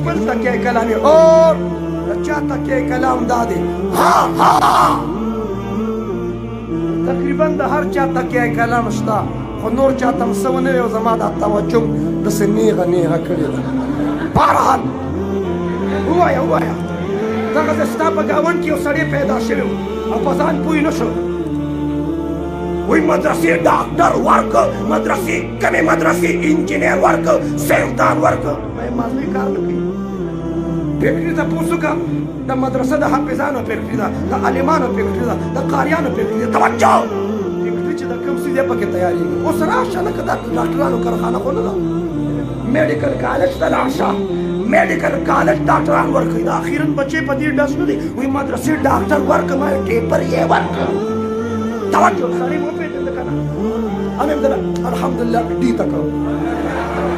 خپل تکیه کلامي اور د چا تکیه کلام دا دی تقریبا د هر چا تکیه کلام شته خو نور چاته هم څه ونه وي او زما دا توجه داسې نیغه نیغه کړې ده. بهرحال ووایه ووایه دغسې ستا په ګاونډ کې یو سړی پیدا شوی و او په ځان پوه نه شو وی مدرسې ډاکټر ورکه مدرسې کمې مدرسې انجینر ورکه سیفتان ورکه مازوی کار نه کوي فکري ته پوه شو که د مدرسه د حافظانو فکري ده د عالمانو فکري ده د قاریانو فکري ده توجه فکري چې د کوم څه دی پکې تیارېږي اوس راشه لکه دا ډاکټرانو کارخانه خو نه ده میډیکل کالج ته لاړ شه میډیکل کالج ډاکټران ورکوي دا اخیرا بچې په دې ډس نه دي وایي مدرسې ډاکټر ورکه ما ټیپر یې ورکه توجه سړی وپېژنده که نه امیم دله الحمدلله ډي ته کوم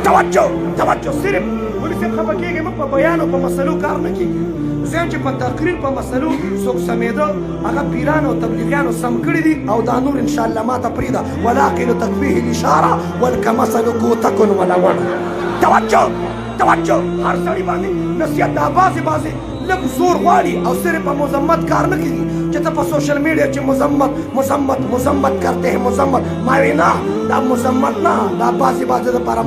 توجه توجه صرف مولي صاحب خفه کېږي موږ په بیان او په مسلو کار نه کېږي زه چې په تقریر په مسلو څوک سمېده هغه پیران او تبلیغیانو سم کړي دي او دا نور انشاءالله ما ته پرېږده ولکن تکفیه الاشاره ولکمثل کوتکن ولون توجه توجه هر سړي باندې نصیحت دا بعضې لږ زور غواړي او صرف په مذمت کار نه کېږي چې ته په سوشل میډیا چې مذمت کرتے ہیں مذمت ما وی نه دا مذمت نه دا بعضې دپاره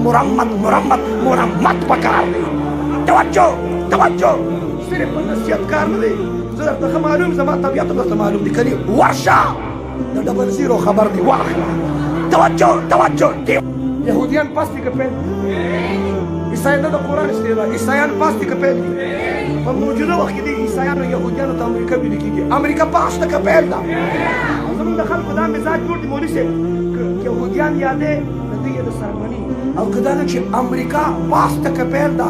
مرمت پکار دی توجه توجه صرف په نصیحت کار نه دی زه درته ښه معلوم زما طبیعت هم درته معلوم دی کني ورشه د ډبل زیرو خبر دی واخله توجه یهودیان پاس دي که پیل عیسایان د قرآن استعلا عیسایان پاس دي که پیل دي په موجوده وخت کې دي عیسایانو یهودیانو ته امریکا ویل کېږي امریکا پاس ده که پیل ده او زموږ د خلکو دا مزاج جوړ دي مولي صاحب که یهودیان یادې د دوی د سرمني او که دا نه چې امریکا پاس ده که پیل ده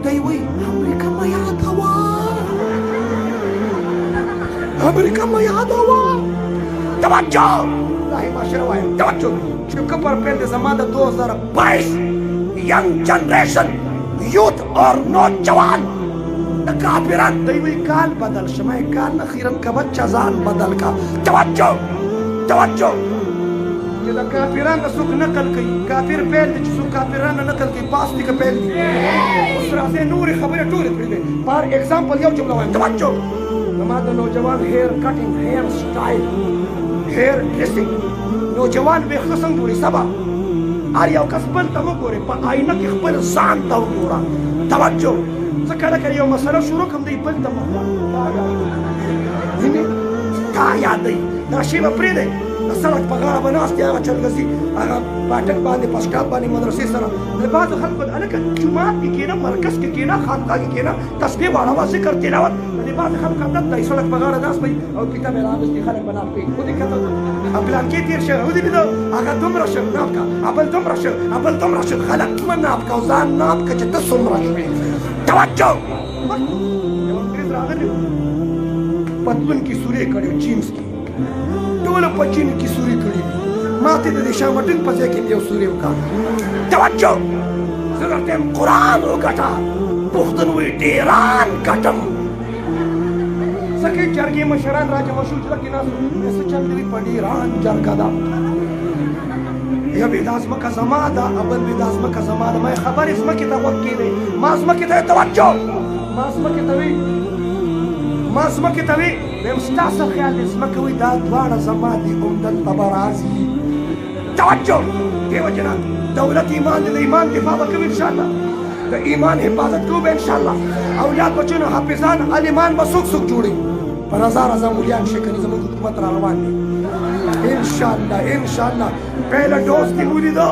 دی وایي امریکا مه یادوه امریکا مه یادوه توجه الله ماشره وایم توجه چې کفر پیل دی زما د 2022 ینګ جنریشن یوت اور نوجوان د کافران دی وایي کال بدل شمه کال اخیرا که بچه ځان بدل کا توجه چې د کافران نه څوک نقل کوي کافر پیل دی چې څوک کافران نه نقل کوي پاس دي که پیل دي اوس راځئ نورې خبرې ټولې پرېږدئ فار ایگزامپل یو جمله وایم توجه زما د نوجوان هیر کټینګ هیر سټایل هیر ډریسینګ نوجوان ویښته څنګه جوړي سبا هر یو کس بل ته وګورې په آینه کې خپل ځان ته وګوره توجه زه کله کله یو مسله شروع کړم دی بل ته مخ تا یادوي دا شی به پرېږدئ د سړک په غاړه به ناست دی هغه چرګزي هغه پاټک باندې په سټاپ باندې مدرسې سره د بعضو خلکو هلکه جومات کې کښېنه مرکز کې کښېنه خانقاه کې کښېنه تسبیح واړوه ذکر تلاوت د بعضې خلکو عادت دی سړک په غاړه ناست وي او کتاب یې راغوستی خلک به ناست کوي ودې کتل پلانکې تېر شه ودې لیده هغه دومره شه ناب که ابل دومره شه ابل دومره شه خلک مه ناب که او ځان ناب که چې ته څومره شوې توجه یو انګریز راغلی پتلون کې سورې کړې جینس کې ټوله په چین کې سوري کړي دي ما ته د دې شاه وطن په ځای کې یو سوري وکړه توجه زه درته یم قرآن وګټه پښتون وایي ډېران ګټم ځکه جرګې مشران راجمع شو چې دلته ناست وو څه چل دی په ډېران جرګه ده یا وایي دا ځمکه زما ده بل وایي دا ځمکه زما ده ما خبرې ځمکې ته غوږ کېدی ما ځمکې ته توجه ما ځمکې ته وایي ویم ستا څه خیال دی ځمکه وایي دا دواړه زما دي همدلته به راځي توجه دې وجې نه دولت ایمان دی د ایمان دفاع به کوي انشاءالله د ایمان حفاظت کوو به انشاءالله اولاد بچو نه حافظان عالمان به څوک جوړوي په هزار مولیان شي کني زموږ حکومت را روان دی انشاءالله پهله ډوز دې ولیده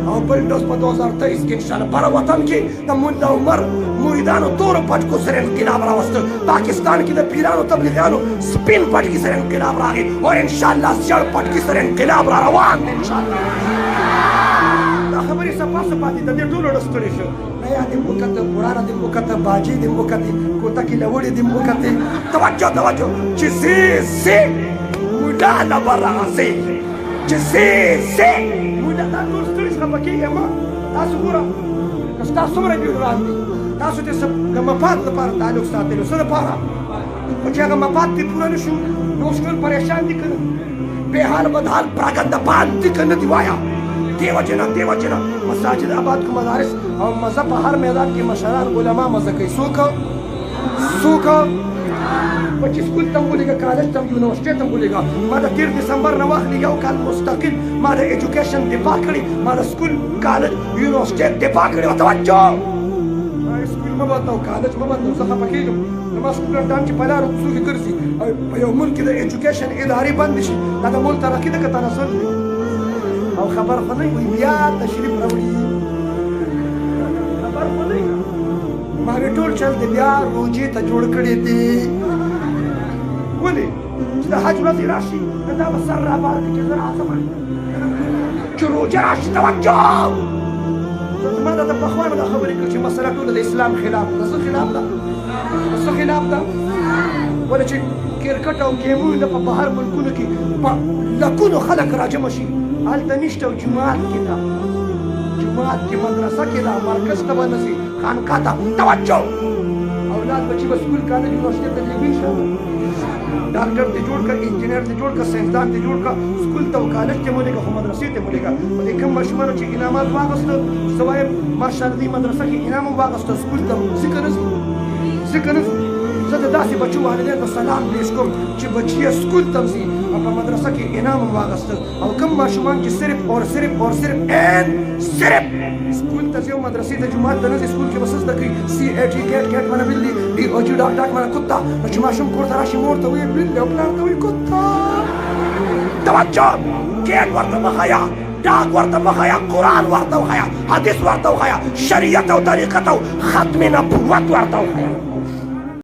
او بل ډوز په 2023 کې انشاءالله پر وطن کې د ملا عمر مریدانو تورو پټکو سره انقلاب راوسته پاکستان کې د پیرانو تبلیغیانو سپین پټکي سره انقلاب راغی او انشاءالله زیړ پټکي سره انقلاب را روان دی انشاءالله دا خبرې صفا دي د دې ټولو نه ستړي شو نیا دې وکته قرآن دې وکته باجي دې وکته کوتکې لوړې دې وکته توجه چې زی مولا نه به راځي چې زی مولا دا ټول ستړي خفه کېږي ما تاسو ګوره که ستا څومره ډېران دي تاسو دې د مفاد لپاره تعلق ساتلو څه لپاره خو چې هغه مفاد دې پوره نه شو نو اوس ټول پریشان دي که نه بې حال بدحال پراګنده پان دي که نه دي وایه دیو جنا مساجد آباد کو مدارس او مذهب په هر میدان کې مشران علما مزه کوي څوک بچی سکول تم بولېږه کالج تم یونیورسټۍ تم بولېږه ما د 13 دسمبر نه واخلي یو کال مستقل ما د ایجوکیشن دفاع کړي ما د سکول کالج یونیورسټۍ دفاع کړي او توجه سکول مه بندوه کالج مه بندوه زه خفه کېږم زما سټوډنټان چې په لارو کوڅو کې ګرځي په یو ملک کې د ایجوکیشن ادارې بندې شي دا د ملک ترقي ده که تنزل دی او خبر خو نه وي بیا تشریف راوړي خبر خو نه ما مې ټول چل دی بیا روجې ته جوړ کړي دي ولې چې د حج ورځې راشي نو دا به سر رابار کړي چې زه راځم چې روجه راشي توجه زما دا د پخوا نه دا خبرې کړي چې مسله ټوله د اسلام خلاف ده څه خلاف ده څه خلاف ده ولې چې کرکټ او ګیمونه په بهر ملکونو کې په لکونو خلک راجمع شي هلته نشته او جومات کې ده جومات کې مدرسه کې ده مرکز ته به نه ځي خانقاه ته توجه اولاد بچي به سکول کالج یونیورسټۍ ته ځي شه ډاکټر دې جوړ کړه انجینر دې جوړ کړه ساینسدان دې جوړ کړه سکول ته او کالج ته مولېږه خو مدرسې ته مولېږه په دې کوم ماشومانو چې انعامات واخیسته زه وایم ماشاءالله دې مدرسه کې انعام هم واخیسته سکول ته ځي که نه ځي زه د داسې بچو والدینو ته سلام پیش کوم چې بچي یې سکول ته ځي او په مدرسه کې انعام هم واخیسته او کوم ماشومان چې صرف سکول ته ځي او مدرسې ته جومات ته نه ځي سکول کې به څه زده کوي CAT کیټ مانه بلي DOG ډاک مانه کتا نو چې ماشوم کور ته راشي مور ته وایي بلي او پلار ته وایي کتا توجه کیټ ورته مه ښایه ډاک ورته مه ښایه قرآن ورته وښایه حدیث ورته وښایه شریعت او طریقت او ختم نبوت ورته وښایه